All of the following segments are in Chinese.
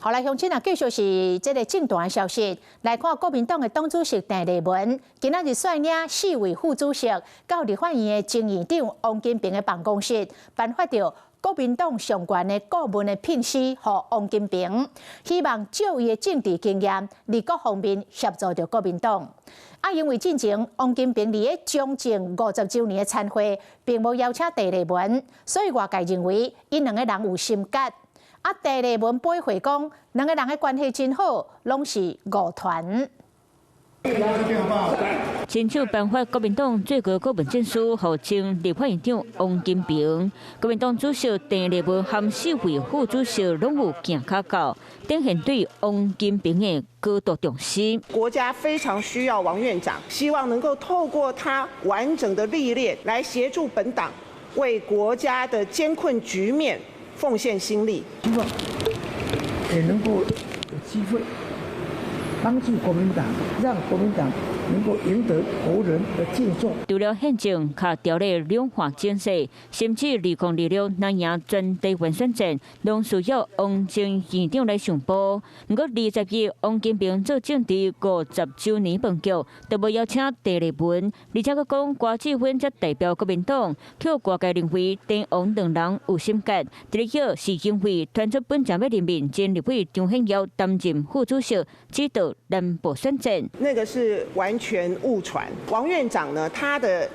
后来乡亲啊，继续是这个政坛消息，来看国民党的党主席郑丽文，今仔日率领4位副主席到立法院的前院长王金平的办公室，颁发着国民党上悬的顾问的聘诗，给王金平，希望借伊的政治经验，在各方面协助着国民党。因为进前王金平伫个将近50周年的参会，并无邀请郑丽文，所以外界认为因两个人有心结。郑丽文背回讲，两个人的关系真好，拢是五团。亲手颁发国民党最高顾问证书，号称立法院长王金平。国民党主席郑丽文和4位副主席拢有行卡到，展现对王金平的高度重视。国家非常需要王院长，希望能够透过他完整的历练，来协助本党为国家的艰困局面奉献心力。希望也能够有机会帮助国民党，让国民党能够赢得国人的敬重。除了宪政，卡条例两化建设，甚至2026南洋全台湾选战，拢需要王前院长来上报。不过20日，王金平做政治50周年饭局，都无邀请郑丽文，而且佮讲瓜志芬则代表国民党，叫外界认为郑王两人有心结。第二是因为传出本站要任命前立委张显尧担任副主席，指导南部选战。那个是完全误传。王院长呢，他的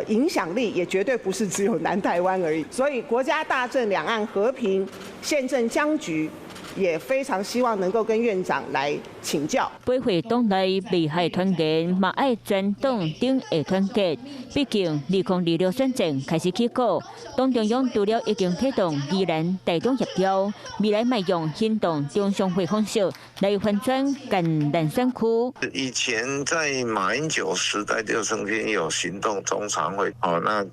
影响力也绝对不是只有南台湾而已。所以国家大政、两岸和平、宪政僵局，也非常希望能够跟院长来请教。背会党内利害团结，嘛爱全党顶下团结。毕竟2026选战开始起果，党中央除了已经推动宜兰台中协调，未来迈用行动中常会方式来翻转赣南选区。以前在马英九时代就曾经有行动中常会，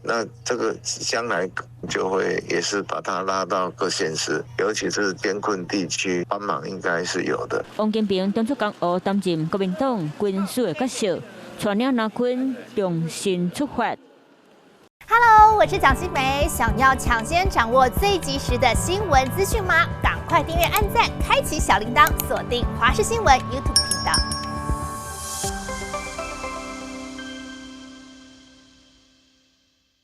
那这个将来就会也是把它拉到各县市，尤其是艰困地区帮忙应该是有的。王金平当初江湖担任国民党军事的角色，带领南军重新出发。Hello， 我是蒋欣梅。想要抢先掌握最及时的新闻资讯吗？赶快订阅、按赞、开启小铃铛，锁定华视新闻 YouTube 频道。